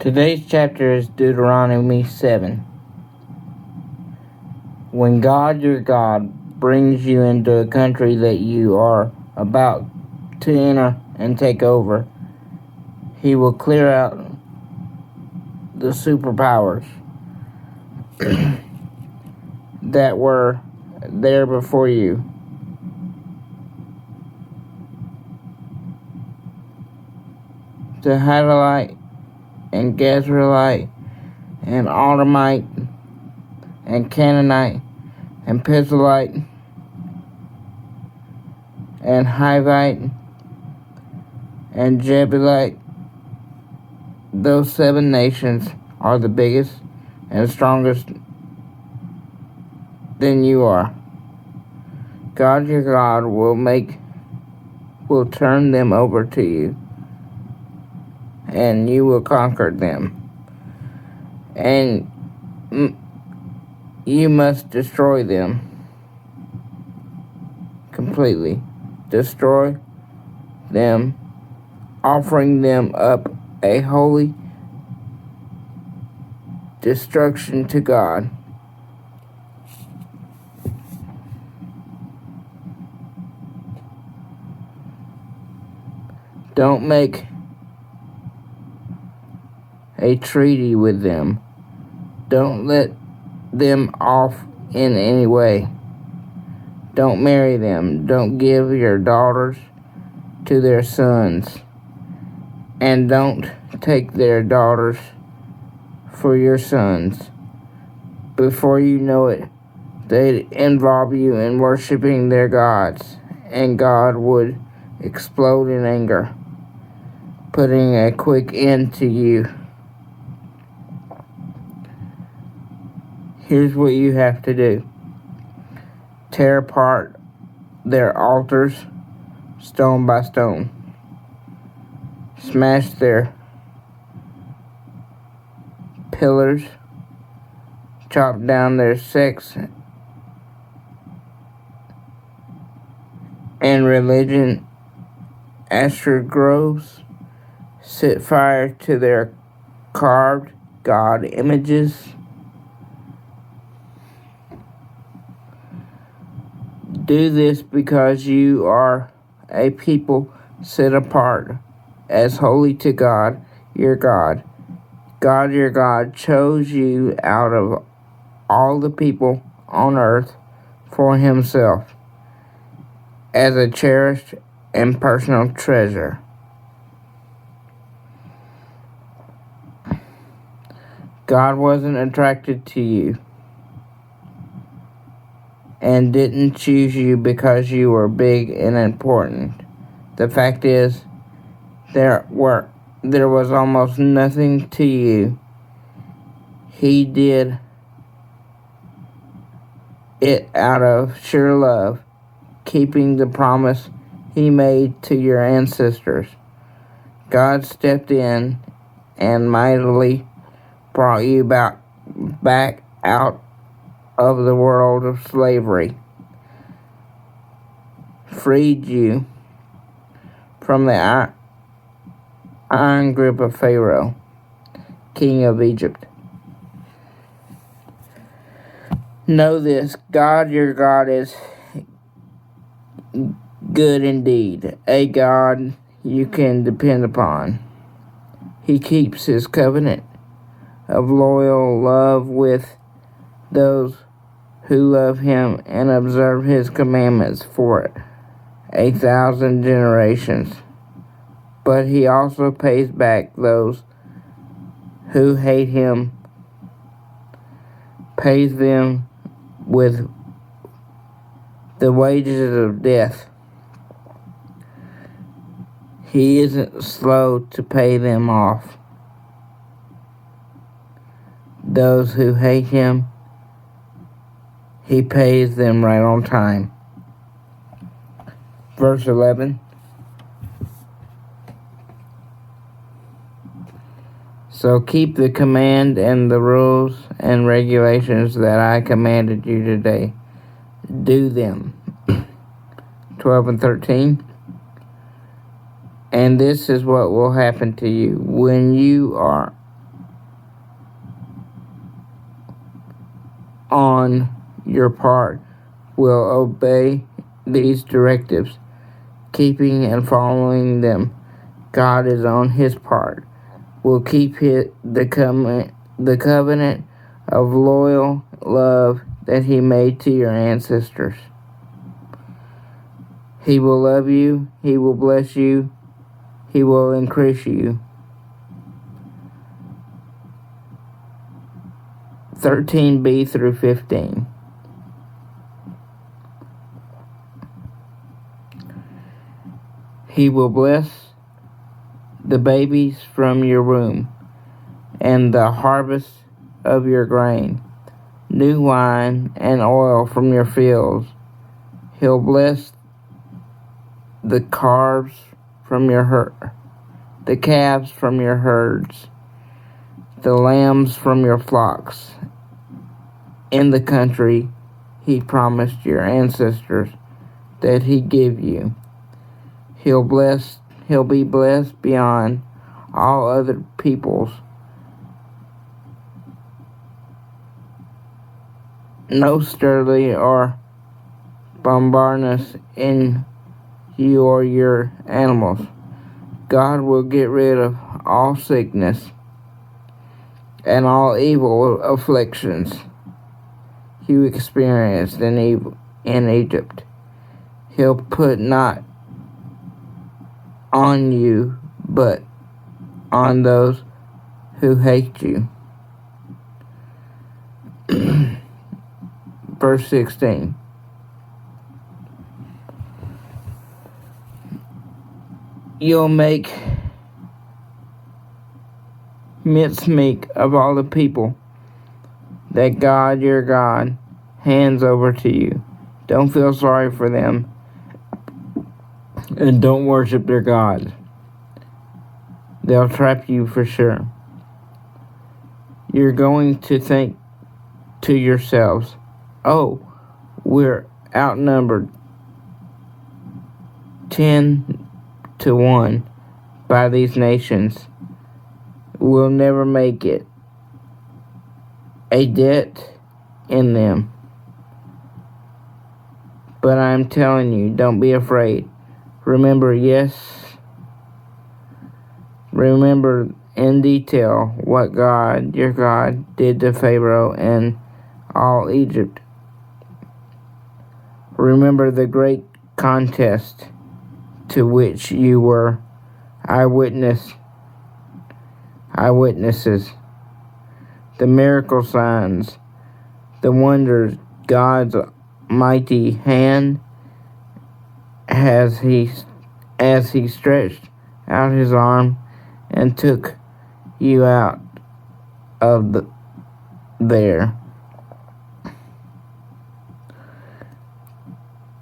Today's chapter is Deuteronomy 7. When God your God brings you into a country that you are about to enter and take over, He will clear out the superpowers that were there before you. The Hittite and Girgashite and Amorite and Canaanite and Perizzite and Hivite and Jebusite. Those 7 nations are the biggest and strongest than you are. God your God will turn them over to you, and you will conquer them. And you must destroy them completely. Destroy them, offering them up a holy destruction to God. Don't make a treaty with them. Don't let them off in any way. Don't marry them. Don't give your daughters to their sons. And don't take their daughters for your sons. Before you know it, they'd involve you in worshiping their gods, and God would explode in anger, putting a quick end to you. Here's what you have to do. Tear apart their altars stone by stone. Smash their pillars. Chop down their sects and religion, Asher groves. Set fire to their carved God images. Do this because you are a people set apart as holy to God your God. God your God chose you out of all the people on earth for Himself as a cherished and personal treasure. God wasn't attracted to you and didn't choose you because you were big and important. The fact is, there was almost nothing to you. He did it out of sheer love, keeping the promise He made to your ancestors. God stepped in and mightily brought you back out of the world of slavery, freed you from the iron grip of Pharaoh, king of Egypt. Know this, God your God is good indeed, a God you can depend upon. He keeps His covenant of loyal love with those who love Him and observe His commandments for 1,000 generations. But He also pays back those who hate Him, pays them with the wages of death. He isn't slow to pay them off. Those who hate Him, He pays them right on time. Verse 11. So keep the command and the rules and regulations that I commanded you today. Do them. 12 and 13. And this is what will happen to you when you are on your part will obey these directives, keeping and following them. God is on his part, will keep the covenant of loyal love that he made to your ancestors. He will love you, he will bless you, he will increase you. 13b through 15. He will bless the babies from your womb, and the harvest of your grain, new wine and oil from your fields. He'll bless the calves from your herds, the lambs from your flocks, in the country he promised your ancestors that he'd give you. He'll be blessed beyond all other peoples. No sturdy or bombardness in you or your animals. God will get rid of all sickness and all evil afflictions you experienced in Egypt. He'll put not on you, but on those who hate you. Verse 16. You'll make mincemeat of all the people that God, your God, hands over to you. Don't feel sorry for them, and don't worship their gods. They'll trap you for sure. You're going to think to yourselves, oh, we're outnumbered 10-1 by these nations. We'll never make it. A debt in them. But I'm telling you, don't be afraid. Remember in detail what God, your God, did to Pharaoh and all Egypt. Remember the great contest to which you were eyewitnesses, the miracle signs, the wonders, God's mighty hand as he stretched out his arm and took you out of there.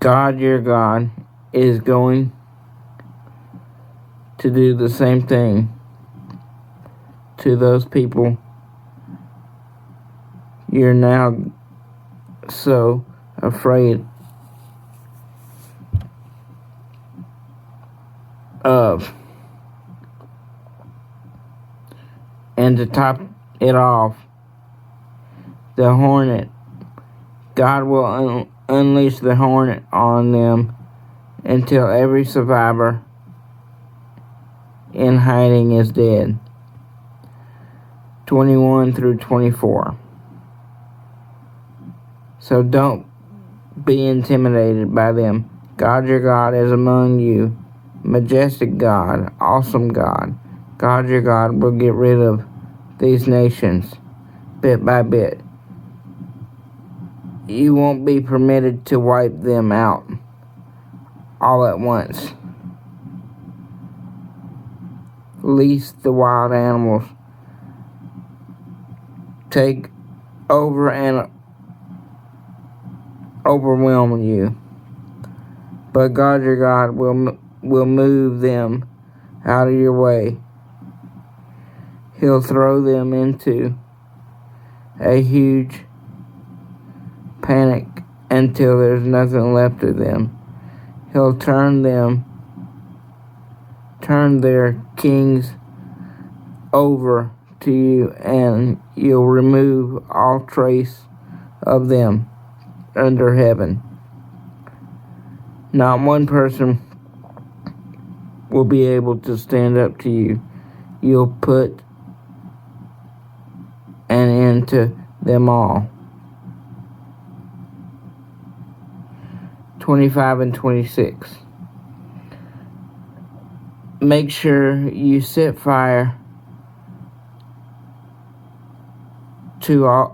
God, your God, is going to do the same thing to those people you're now so afraid of. And to top it off, the hornet, God will unleash the hornet on them until every survivor in hiding is dead. 21 through 24. So don't be intimidated by them. God, your God, is among you. Majestic God, awesome God. God, your God, will get rid of these nations bit by bit. You won't be permitted to wipe them out all at once. Lest the wild animals take over and overwhelm you. But God, your God, will move them out of your way. He'll throw them into a huge panic until there's nothing left of them. He'll turn their kings over to you, and you'll remove all trace of them under heaven. Not one person will be able to stand up to you. You'll put an end to them all. 25 and 26. Make sure you set fire to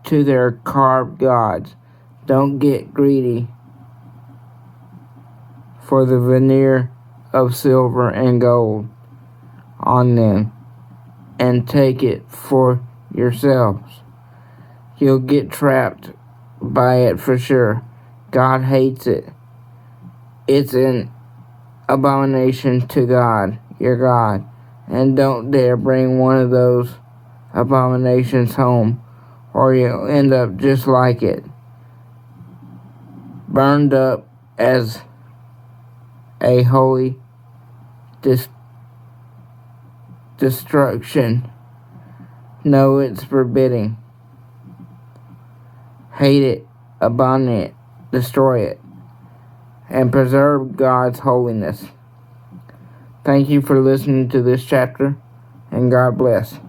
their carved gods. Don't get greedy for the veneer of silver and gold on them and take it for yourselves. You'll get trapped by it for sure. God hates it. It's an abomination to God, your God, and don't dare bring one of those abominations home, or you'll end up just like it, burned up as a holy destruction. No, it's forbidding. Hate it, abandon it, destroy it, and preserve God's holiness. Thank you for listening to this chapter, and God bless.